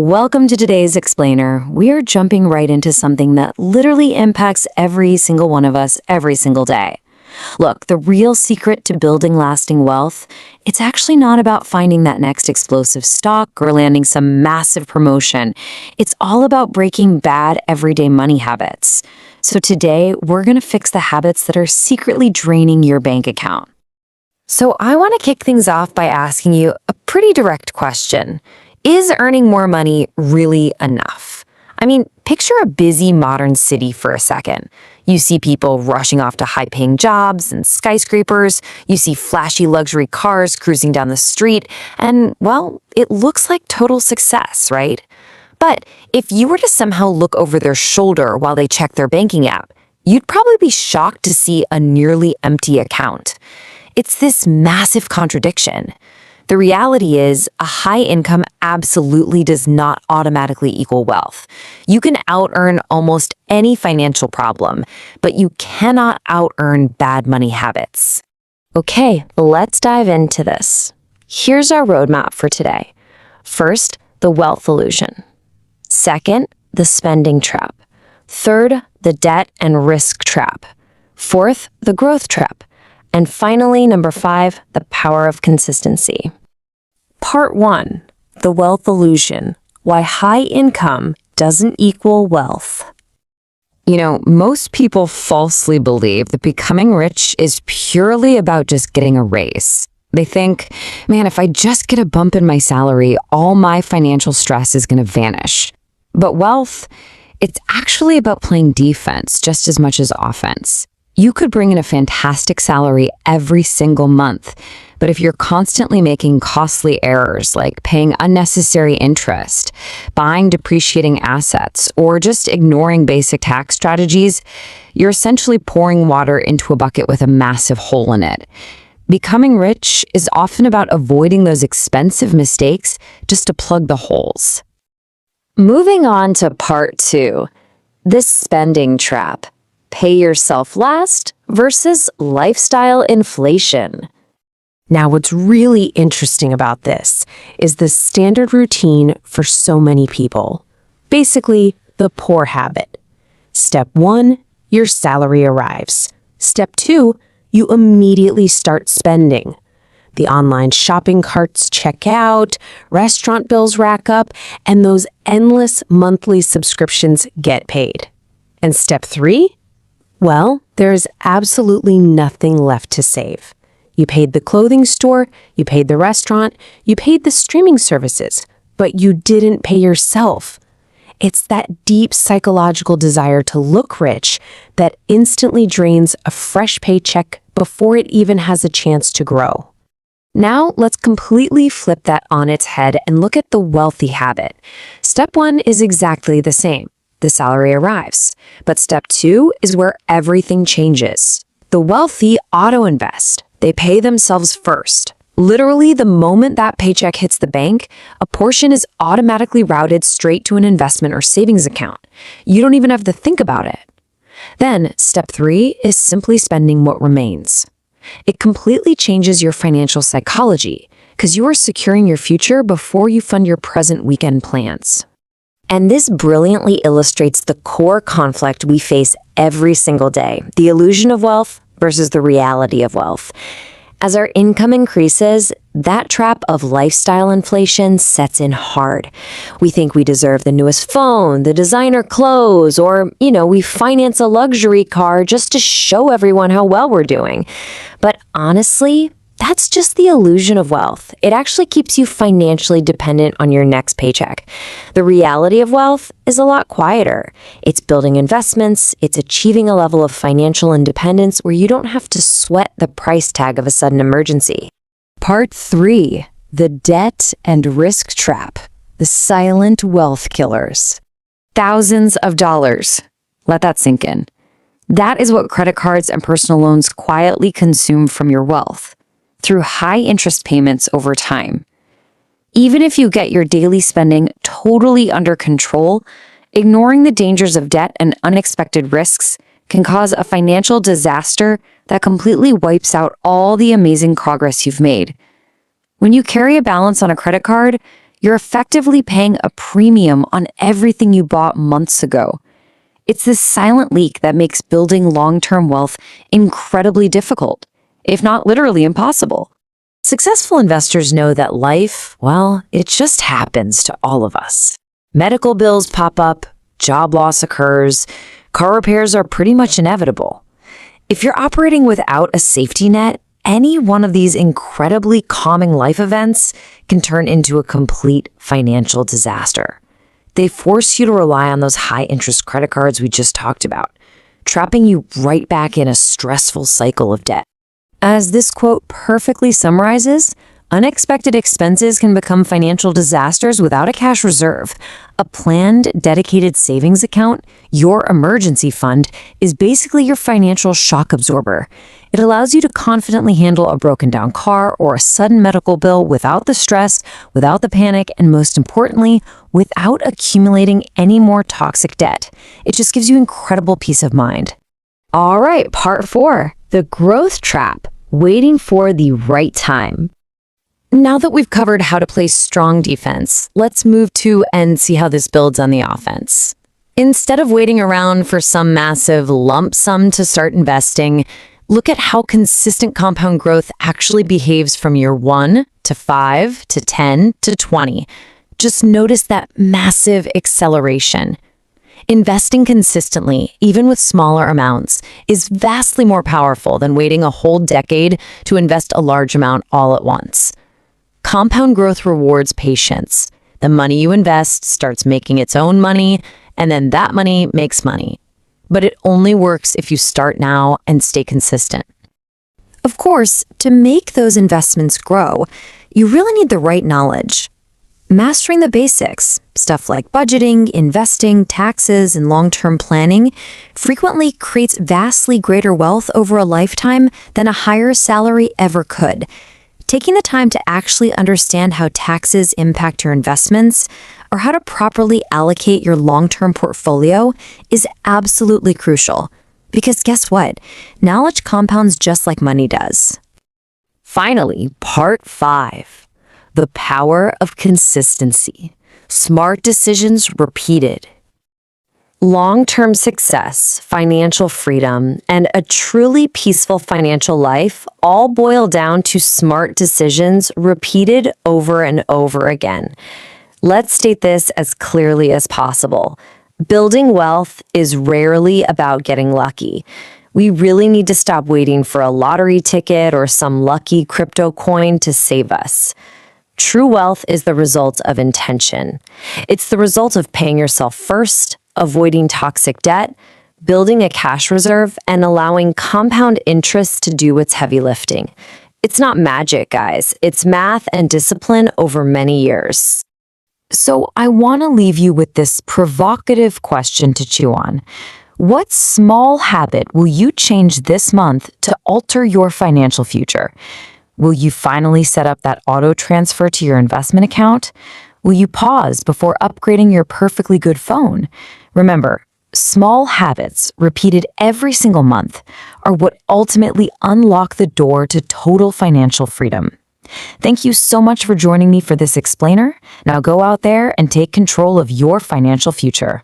Welcome to today's Explainer. We are jumping right into something that literally impacts every single one of us every single day. Look, the real secret to building lasting wealth, it's actually not about finding that next explosive stock or landing some massive promotion. It's all about breaking bad everyday money habits. So today, we're going to fix the habits that are secretly draining your bank account. So I want to kick things off by asking you a pretty direct question. Is earning more money really enough? I mean, picture a busy modern city for a second. You see people rushing off to high-paying jobs and skyscrapers. You see flashy luxury cars cruising down the street. And, well, it looks like total success, right? But if you were to somehow look over their shoulder while they check their banking app, you'd probably be shocked to see a nearly empty account. It's this massive contradiction. The reality is, a high income absolutely does not automatically equal wealth. You can out-earn almost any financial problem, but you cannot out-earn bad money habits. Okay, let's dive into this. Here's our roadmap for today. First, the wealth illusion. Second, the spending trap. Third, the debt and risk trap. Fourth, the growth trap. And finally, number 5, the power of consistency. Part 1, the wealth illusion, why high income doesn't equal wealth. You know, most people falsely believe that becoming rich is purely about just getting a raise. They think, man, if I just get a bump in my salary, all my financial stress is going to vanish. But wealth, it's actually about playing defense just as much as offense. You could bring in a fantastic salary every single month, but if you're constantly making costly errors like paying unnecessary interest, buying depreciating assets, or just ignoring basic tax strategies, you're essentially pouring water into a bucket with a massive hole in it. Becoming rich is often about avoiding those expensive mistakes just to plug the holes. Moving on to part 2, the spending trap. Pay yourself last versus lifestyle inflation. Now, what's really interesting about this is the standard routine for so many people. Basically, the poor habit. Step 1, your salary arrives. Step 2, you immediately start spending. The online shopping carts check out, restaurant bills rack up, and those endless monthly subscriptions get paid. And step 3? Well, there's absolutely nothing left to save. You paid the clothing store, you paid the restaurant, you paid the streaming services, but you didn't pay yourself. It's that deep psychological desire to look rich that instantly drains a fresh paycheck before it even has a chance to grow. Now, let's completely flip that on its head and look at the wealthy habit. Step 1 is exactly the same. The salary arrives. But step 2 is where everything changes. The wealthy auto-invest. They pay themselves first. Literally, the moment that paycheck hits the bank, a portion is automatically routed straight to an investment or savings account. You don't even have to think about it. Then, step 3 is simply spending what remains. It completely changes your financial psychology because you are securing your future before you fund your present weekend plans. And this brilliantly illustrates the core conflict we face every single day, the illusion of wealth versus the reality of wealth. As our income increases, that trap of lifestyle inflation sets in hard. We think we deserve the newest phone, the designer clothes, or, we finance a luxury car just to show everyone how well we're doing. But honestly, that's just the illusion of wealth. It actually keeps you financially dependent on your next paycheck. The reality of wealth is a lot quieter. It's building investments, it's achieving a level of financial independence where you don't have to sweat the price tag of a sudden emergency. Part 3, the debt and risk trap, the silent wealth killers. Thousands of dollars. Let that sink in. That is what credit cards and personal loans quietly consume from your wealth, through high interest payments over time. Even if you get your daily spending totally under control, ignoring the dangers of debt and unexpected risks can cause a financial disaster that completely wipes out all the amazing progress you've made. When you carry a balance on a credit card, You're effectively paying a premium on everything you bought months ago. It's this silent leak that makes building long-term wealth incredibly difficult, if not literally impossible. Successful investors know that life, well, it just happens to all of us. Medical bills pop up, job loss occurs, car repairs are pretty much inevitable. If you're operating without a safety net, any one of these incredibly calming life events can turn into a complete financial disaster. They force you to rely on those high-interest credit cards we just talked about, trapping you right back in a stressful cycle of debt. As this quote perfectly summarizes, unexpected expenses can become financial disasters without a cash reserve. A planned, dedicated savings account, your emergency fund, is basically your financial shock absorber. It allows you to confidently handle a broken down car or a sudden medical bill without the stress, without the panic, and most importantly, without accumulating any more toxic debt. It just gives you incredible peace of mind. All right, part 4, the growth trap, waiting for the right time. Now that we've covered how to play strong defense, let's move to and see how this builds on the offense. Instead of waiting around for some massive lump sum to start investing, look at how consistent compound growth actually behaves from year 1 to 5 to 10 to 20. Just notice that massive acceleration. Investing consistently, even with smaller amounts, is vastly more powerful than waiting a whole decade to invest a large amount all at once. Compound growth rewards patience. The money you invest starts making its own money, and then that money makes money. But it only works if you start now and stay consistent. Of course, to make those investments grow, you really need the right knowledge. Mastering the basics, stuff like budgeting, investing, taxes, and long-term planning, frequently creates vastly greater wealth over a lifetime than a higher salary ever could. Taking the time to actually understand how taxes impact your investments or how to properly allocate your long-term portfolio is absolutely crucial. Because guess what? Knowledge compounds just like money does. Finally, part 5. The power of consistency. Smart decisions repeated. Long-term success, financial freedom, and a truly peaceful financial life all boil down to smart decisions repeated over and over again. Let's state this as clearly as possible. Building wealth is rarely about getting lucky. We really need to stop waiting for a lottery ticket or some lucky crypto coin to save us. True wealth is the result of intention. It's the result of paying yourself first, avoiding toxic debt, building a cash reserve, and allowing compound interest to do its heavy lifting. It's not magic, guys. It's math and discipline over many years. So I want to leave you with this provocative question to chew on. What small habit will you change this month to alter your financial future? Will you finally set up that auto transfer to your investment account? Will you pause before upgrading your perfectly good phone? Remember, small habits repeated every single month are what ultimately unlock the door to total financial freedom. Thank you so much for joining me for this explainer. Now go out there and take control of your financial future.